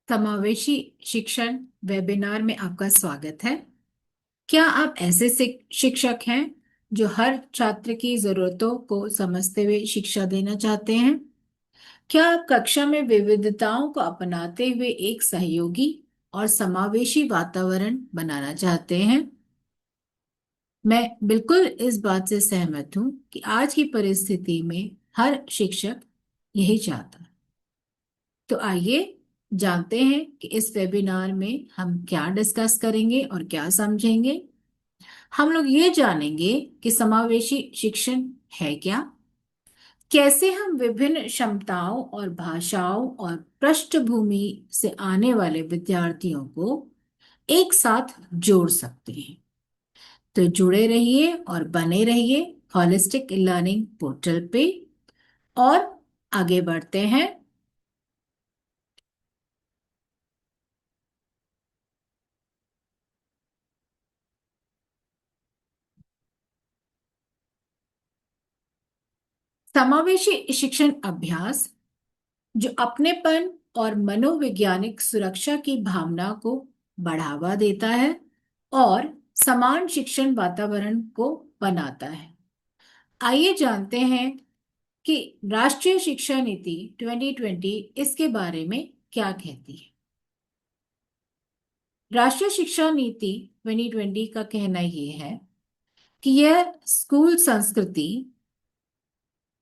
समावेशी शिक्षण वेबिनार में आपका स्वागत है। क्या आप ऐसे शिक्षक हैं जो हर छात्र की जरूरतों को समझते हुए शिक्षा देना चाहते हैं? क्या आप कक्षा में विविधताओं को अपनाते हुए एक सहयोगी और समावेशी वातावरण बनाना चाहते हैं? मैं बिल्कुल इस बात से सहमत हूं कि आज की परिस्थिति में हर शिक्षक यही चाहता है। तो आइए जानते हैं कि इस वेबिनार में हम क्या डिस्कस करेंगे और क्या समझेंगे। हम लोग ये जानेंगे कि समावेशी शिक्षण है क्या, कैसे हम विभिन्न क्षमताओं और भाषाओं और पृष्ठभूमि से आने वाले विद्यार्थियों को एक साथ जोड़ सकते हैं। तो जुड़े रहिए और बने रहिए होलिस्टिक लर्निंग पोर्टल पे और आगे बढ़ते हैं। समावेशी शिक्षण अभ्यास जो अपनेपन और मनोवैज्ञानिक सुरक्षा की भावना को बढ़ावा देता है और समान शिक्षण वातावरण को बनाता है। आइए जानते हैं कि राष्ट्रीय शिक्षा नीति 2020 इसके बारे में क्या कहती है। राष्ट्रीय शिक्षा नीति 2020 का कहना यह है कि यह स्कूल संस्कृति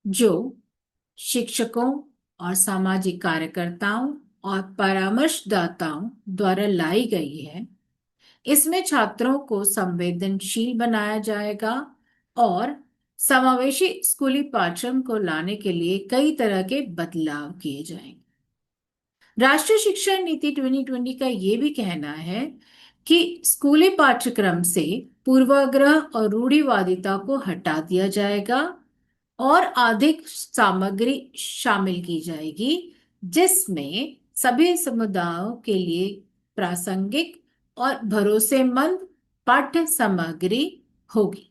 जो शिक्षकों और सामाजिक कार्यकर्ताओं और परामर्शदाताओं द्वारा लाई गई है, इसमें छात्रों को संवेदनशील बनाया जाएगा और समावेशी स्कूली पाठ्यक्रम को लाने के लिए कई तरह के बदलाव किए जाएंगे। राष्ट्रीय शिक्षा नीति 2020 का ये भी कहना है कि स्कूली पाठ्यक्रम से पूर्वाग्रह और रूढ़िवादिता को हटा दिया जाएगा और अधिक सामग्री शामिल की जाएगी जिसमें सभी समुदायों के लिए प्रासंगिक और भरोसेमंद पाठ्य सामग्री होगी।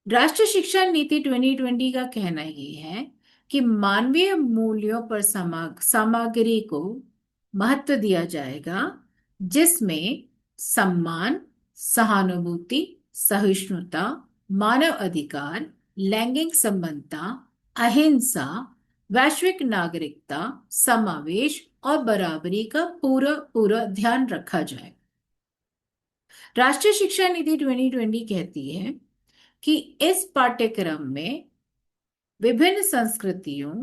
राष्ट्रीय शिक्षा नीति 2020 का कहना ये है कि मानवीय मूल्यों पर सामग्री को महत्व दिया जाएगा जिसमें सम्मान, सहानुभूति, सहिष्णुता, मानव अधिकार, लैंगिक समानता, अहिंसा, वैश्विक नागरिकता, समावेश और बराबरी का पूरा पूरा ध्यान रखा जाए। राष्ट्रीय शिक्षा नीति 2020 कहती है कि इस पाठ्यक्रम में विभिन्न संस्कृतियों,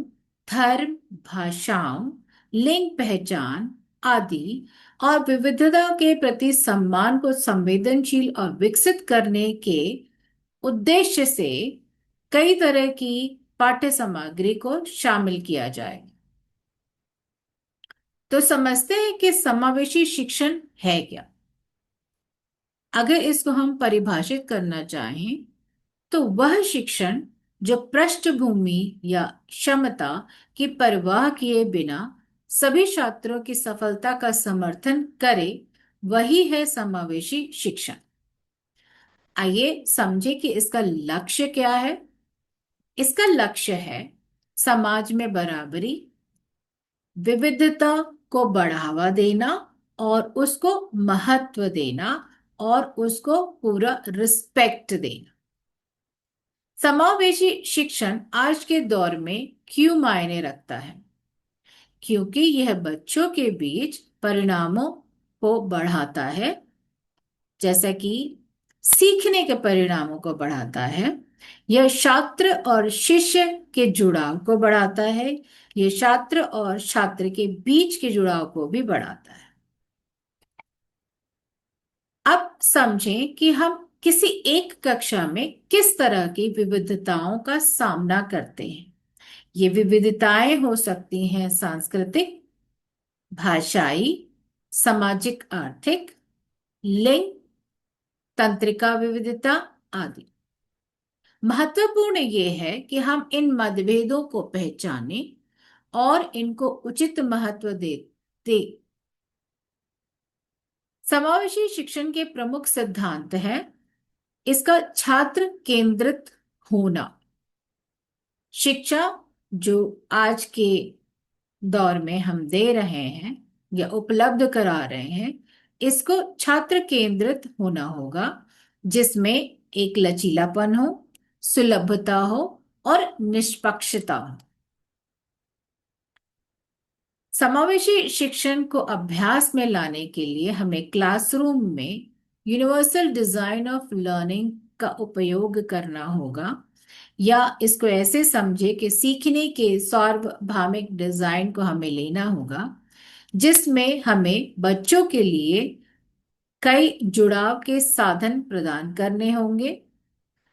धर्म, भाषाओं, लिंग पहचान आदि और विविधता के प्रति सम्मान को संवेदनशील और विकसित करने के उद्देश्य से कई तरह की पाठ्य सामग्री को शामिल किया जाए। तो समझते हैं कि समावेशी शिक्षण है क्या। अगर इसको हम परिभाषित करना चाहें तो वह शिक्षण जो पृष्ठभूमि या क्षमता की परवाह किए बिना सभी छात्रों की सफलता का समर्थन करे, वही है समावेशी शिक्षण। आइए समझे कि इसका लक्ष्य क्या है। इसका लक्ष्य है समाज में बराबरी, विविधता को बढ़ावा देना और उसको महत्व देना और उसको पूरा रिस्पेक्ट देना। समावेशी शिक्षण आज के दौर में क्यों मायने रखता है? क्योंकि यह बच्चों के बीच परिणामों को बढ़ाता है, जैसा कि सीखने के परिणामों को बढ़ाता है। यह छात्र और शिष्य के जुड़ाव को बढ़ाता है। यह छात्र और छात्र के बीच के जुड़ाव को भी बढ़ाता है। अब समझें कि हम किसी एक कक्षा में किस तरह की विविधताओं का सामना करते हैं। ये विविधताएं हो सकती हैं सांस्कृतिक, भाषाई, सामाजिक, आर्थिक, लिंग, तंत्रिका विविधता आदि। महत्वपूर्ण ये है कि हम इन मतभेदों को पहचानें और इनको उचित महत्व दे। समावेशी शिक्षण के प्रमुख सिद्धांत हैं इसका छात्र केंद्रित होना। शिक्षा जो आज के दौर में हम दे रहे हैं या उपलब्ध करा रहे हैं, इसको छात्र केंद्रित होना होगा, जिसमें एक लचीलापन हो, सुलभता हो और निष्पक्षता हो। समावेशी शिक्षण को अभ्यास में लाने के लिए हमें क्लासरूम में यूनिवर्सल डिजाइन ऑफ लर्निंग का उपयोग करना होगा, या इसको ऐसे समझे कि सीखने के सार्वभौमिक डिजाइन को हमें लेना होगा, जिसमें हमें बच्चों के लिए कई जुड़ाव के साधन प्रदान करने होंगे,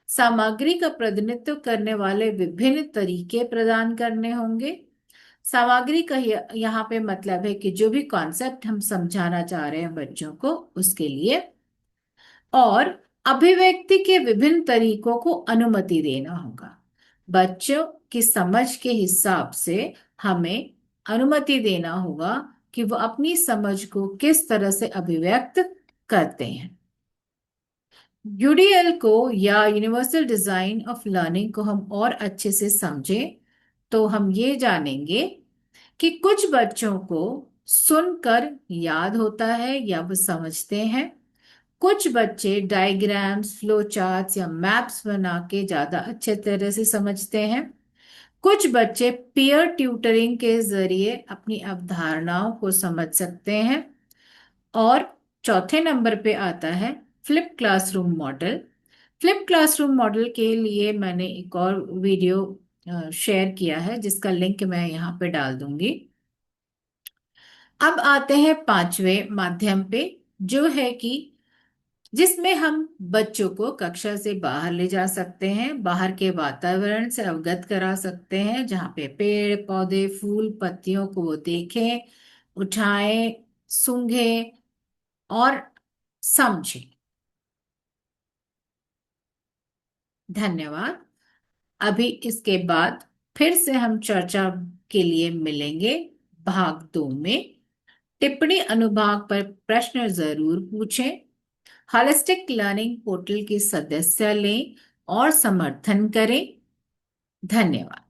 सामग्री का प्रतिनिधित्व करने वाले विभिन्न तरीके प्रदान करने होंगे। सामग्री का यहाँ पे मतलब है कि जो भी कॉन्सेप्ट हम समझाना चाह रहे हैं बच्चों को, उसके लिए, और अभिव्यक्ति के विभिन्न तरीकों को अनुमति देना होगा। बच्चों की समझ के हिसाब से हमें अनुमति देना होगा कि वो अपनी समझ को किस तरह से अभिव्यक्त करते हैं। यूडीएल को या यूनिवर्सल डिजाइन ऑफ लर्निंग को हम और अच्छे से समझें तो हम ये जानेंगे कि कुछ बच्चों को सुनकर याद होता है या वो समझते हैं। कुछ बच्चे डायग्राम्स, फ्लो चार्ट्स या मैप्स बना के ज्यादा अच्छे तरह से समझते हैं। कुछ बच्चे पीयर ट्यूटरिंग के जरिए अपनी अवधारणाओं को समझ सकते हैं। और चौथे नंबर पे आता है flip classroom model. Flip classroom model के लिए मैंने एक और वीडियो शेयर किया है, जिसका लिंक मैं यहाँ पे डाल दूंगी। अब आते हैं पांचवें माध्यम पे, जो है कि जिसमें हम बच्चों को कक्षा से बाहर ले जा सकते हैं, बाहर के वातावरण से अवगत करा सकते हैं, जहाँ पे पेड़ पौधे फूल पत्तियों को वो देखें, उठाएं, सूंघें और समझें। धन्यवाद। अभी इसके बाद फिर से हम चर्चा के लिए मिलेंगे भाग 2 में। टिप्पणी अनुभाग पर प्रश्न जरूर पूछें। होलिस्टिक लर्निंग पोर्टल की सदस्य लें और समर्थन करें। धन्यवाद।